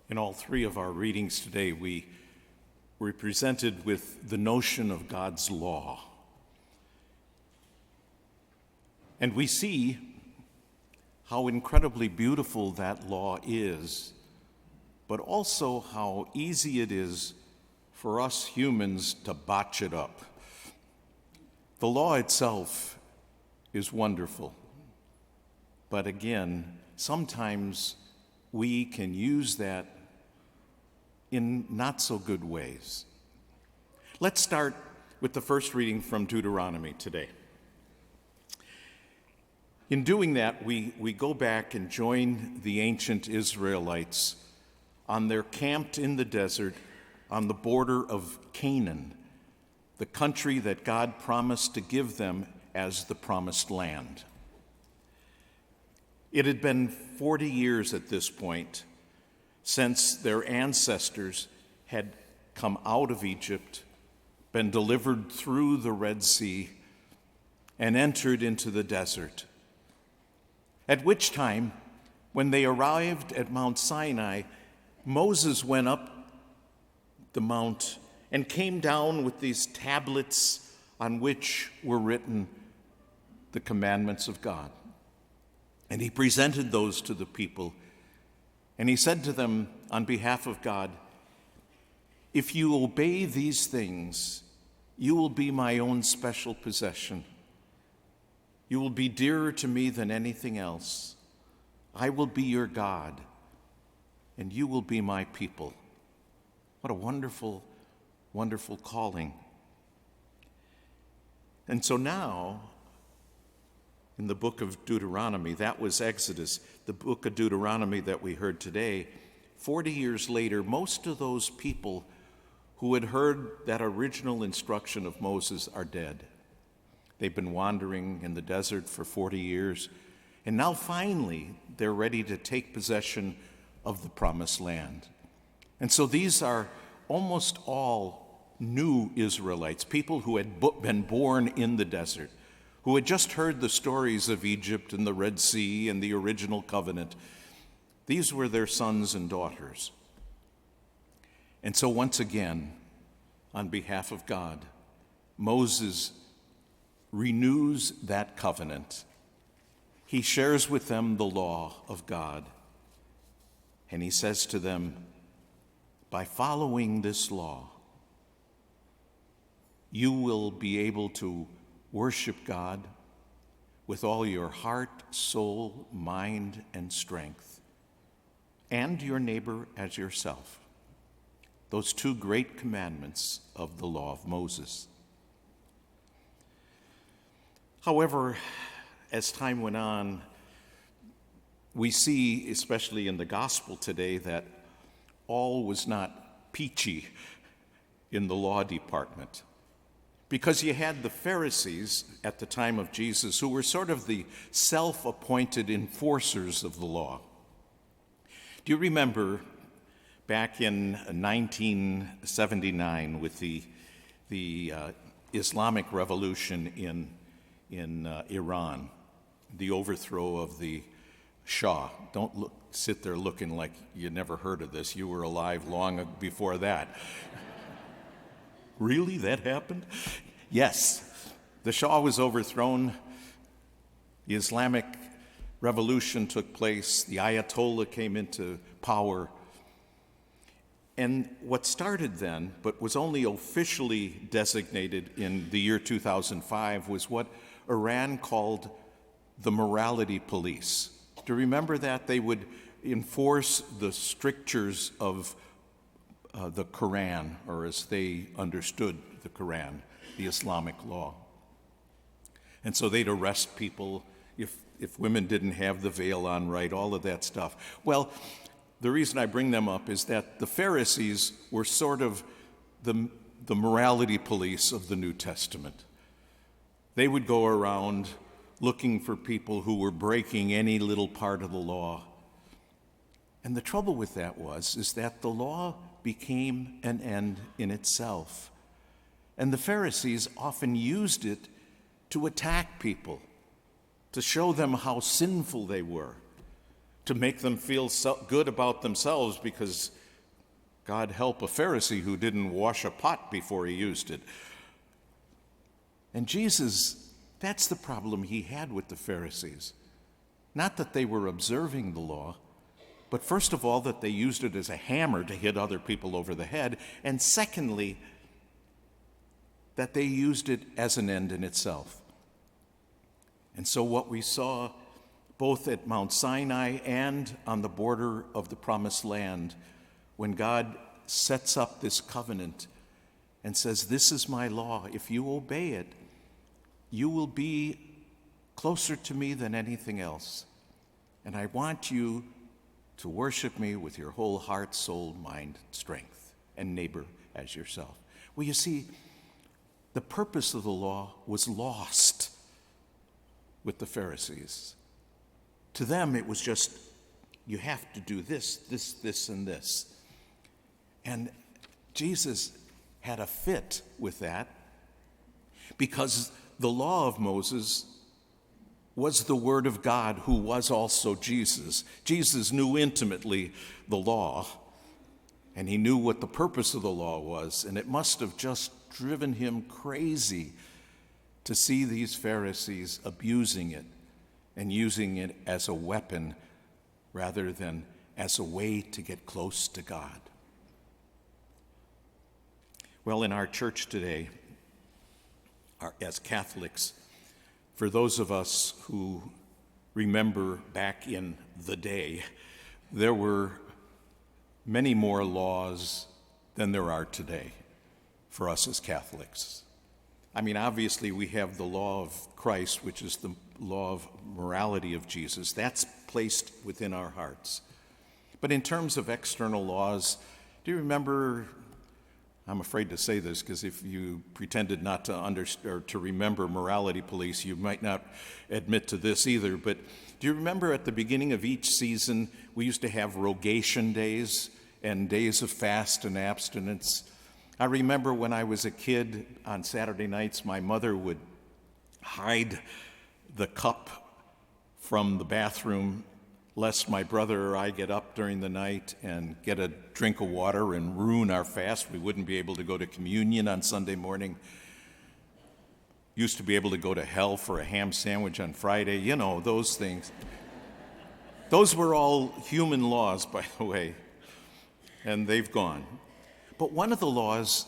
In all three of our readings today, we were presented with the notion of God's law. And we see how incredibly beautiful that law is, but also how easy it is for us humans to botch it up. The law itself is wonderful, but again, sometimes we can use that in not so good ways. Let's start with the first reading from Deuteronomy today. In doing that, we go back and join the ancient Israelites on their camped in the desert on the border of Canaan, the country that God promised to give them as the promised land. It had been 40 years at this point since their ancestors had come out of Egypt, been delivered through the Red Sea, and entered into the desert. At which time, when they arrived at Mount Sinai, Moses went up the mount and came down with these tablets on which were written the commandments of God. And he presented those to the people. And he said to them on behalf of God, "If you obey these things, you will be my own special possession. You will be dearer to me than anything else. I will be your God, and you will be my people." What a wonderful, wonderful calling. And so now, in the book of Deuteronomy, that was Exodus, the book of Deuteronomy that we heard today, 40 years later, most of those people who had heard that original instruction of Moses are dead. They've been wandering in the desert for 40 years, and now finally they're ready to take possession of the promised land. And so these are almost all new Israelites, people who had been born in the desert, who had just heard the stories of Egypt and the Red Sea and the original covenant. These were their sons and daughters. And so once again, on behalf of God, Moses renews that covenant. He shares with them the law of God. And he says to them, by following this law, you will be able to worship God with all your heart, soul, mind, and strength, and your neighbor as yourself. Those two great commandments of the law of Moses. However, as time went on, we see, especially in the gospel today, that all was not peachy in the law department. Because you had the Pharisees at the time of Jesus who were sort of the self-appointed enforcers of the law. Do you remember back in 1979 with the Islamic Revolution in Iran, the overthrow of the Shah? Don't sit there looking like you never heard of this. You were alive long before that. Really? That happened? Yes. The Shah was overthrown. The Islamic Revolution took place. The Ayatollah came into power. And what started then, but was only officially designated in the year 2005, was what Iran called the morality police. Do you remember that? They would enforce the strictures of the Quran, or as they understood the Quran, the Islamic law. And so they'd arrest people if women didn't have the veil on right, all of that stuff. Well, the reason I bring them up is that the Pharisees were sort of the morality police of the New Testament. They would go around looking for people who were breaking any little part of the law. And the trouble with that is that the law became an end in itself. And the Pharisees often used it to attack people, to show them how sinful they were, to make them feel good about themselves, because God help a Pharisee who didn't wash a pot before he used it. And Jesus, that's the problem he had with the Pharisees. Not that they were observing the law, but first of all, that they used it as a hammer to hit other people over the head, and secondly, that they used it as an end in itself. And so what we saw both at Mount Sinai and on the border of the Promised Land, when God sets up this covenant and says, this is my law, if you obey it, you will be closer to me than anything else. And I want you to worship me with your whole heart, soul, mind, strength, and neighbor as yourself. Well, you see, the purpose of the law was lost with the Pharisees. To them, it was just, you have to do this, this, this, and this. And Jesus had a fit with that, because the law of Moses was the Word of God, who was also Jesus. Jesus knew intimately the law, and he knew what the purpose of the law was, and it must have just driven him crazy to see these Pharisees abusing it and using it as a weapon rather than as a way to get close to God. Well, in our church today, as Catholics, for those of us who remember back in the day, there were many more laws than there are today for us as Catholics. I mean, obviously, we have the law of Christ, which is the law of morality of Jesus. That's placed within our hearts. But in terms of external laws, do you remember, I'm afraid to say this because if you pretended not to or to remember morality police, you might not admit to this either, but do you remember at the beginning of each season, we used to have rogation days and days of fast and abstinence? I remember when I was a kid, on Saturday nights, my mother would hide the cup from the bathroom lest my brother or I get up during the night and get a drink of water and ruin our fast. We wouldn't be able to go to communion on Sunday morning. Used to be able to go to hell for a ham sandwich on Friday. You know, those things. Those were all human laws, by the way, and they've gone. But one of the laws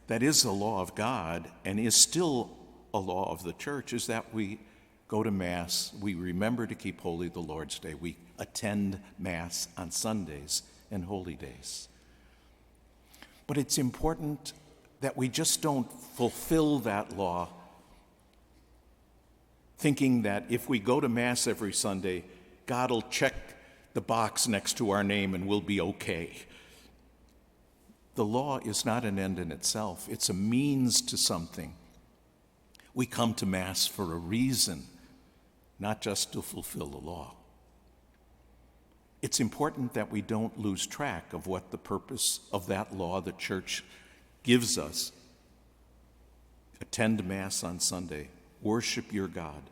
that is a law of God and is still a law of the church is that we go to Mass, we remember to keep holy the Lord's Day. We attend Mass on Sundays and holy days. But it's important that we just don't fulfill that law thinking that if we go to Mass every Sunday, God will check the box next to our name and we'll be okay. The law is not an end in itself. It's a means to something. We come to Mass for a reason, not just to fulfill the law. It's important that we don't lose track of what the purpose of that law the church gives us. Attend Mass on Sunday. Worship your God.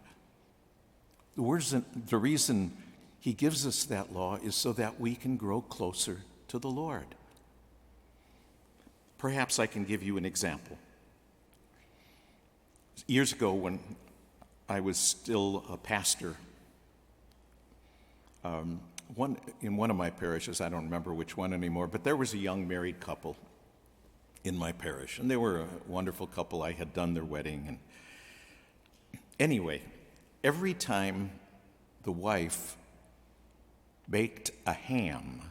The reason he gives us that law is so that we can grow closer to the Lord. Perhaps I can give you an example. Years ago, when I was still a pastor, in one of my parishes, I don't remember which one anymore, but there was a young married couple in my parish, and they were a wonderful couple. I had done their wedding. And anyway, every time the wife baked a ham,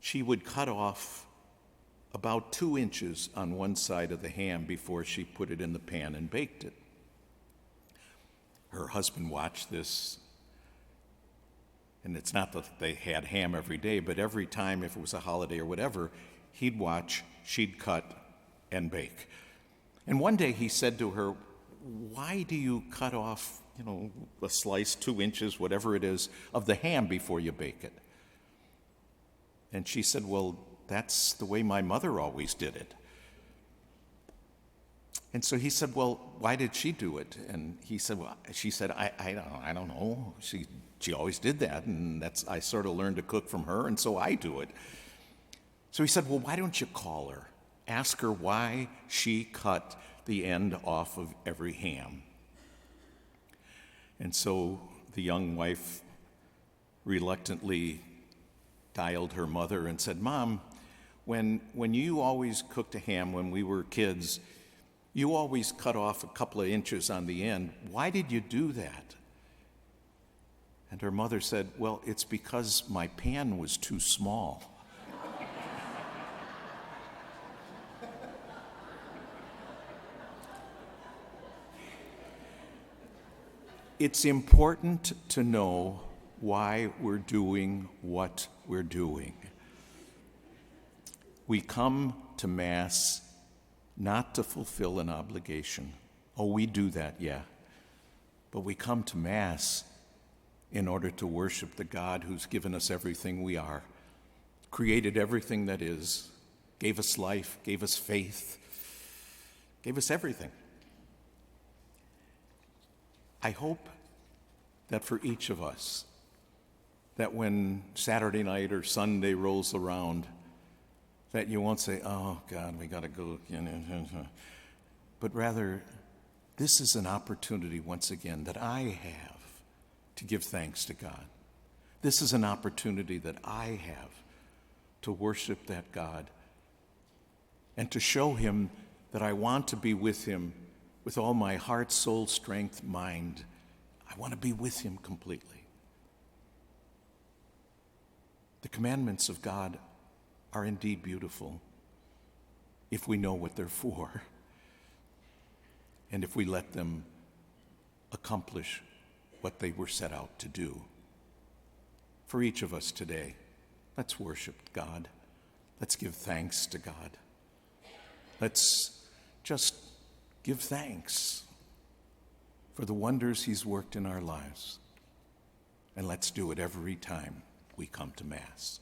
she would cut off about 2 inches on one side of the ham before she put it in the pan and baked it. Her husband watched this, and it's not that they had ham every day, but every time, if it was a holiday or whatever, he'd watch, she'd cut and bake. And one day he said to her, "Why do you cut off, a slice, 2 inches, whatever it is, of the ham before you bake it?" And she said, "Well, that's the way my mother always did it." And so he said, well, why did she do it? And he said, well, she said, I don't know. She always did that, and I sort of learned to cook from her, and so I do it. So he said, well, why don't you call her? Ask her why she cut the end off of every ham. And so the young wife reluctantly dialed her mother and said, Mom, when you always cooked a ham when we were kids, you always cut off a couple of inches on the end. Why did you do that? And her mother said, well, it's because my pan was too small. It's important to know why we're doing what we're doing. We come to Mass not to fulfill an obligation. Oh, we do that, yeah. But we come to Mass in order to worship the God who's given us everything we are, created everything that is, gave us life, gave us faith, gave us everything. I hope that for each of us, that when Saturday night or Sunday rolls around, that you won't say, oh, God, we got to go. But rather, this is an opportunity, once again, that I have to give thanks to God. This is an opportunity that I have to worship that God and to show him that I want to be with him with all my heart, soul, strength, mind. I want to be with him completely. The commandments of God are indeed beautiful if we know what they're for and if we let them accomplish what they were set out to do. For each of us today, let's worship God. Let's give thanks to God. Let's just give thanks for the wonders he's worked in our lives. And let's do it every time we come to Mass.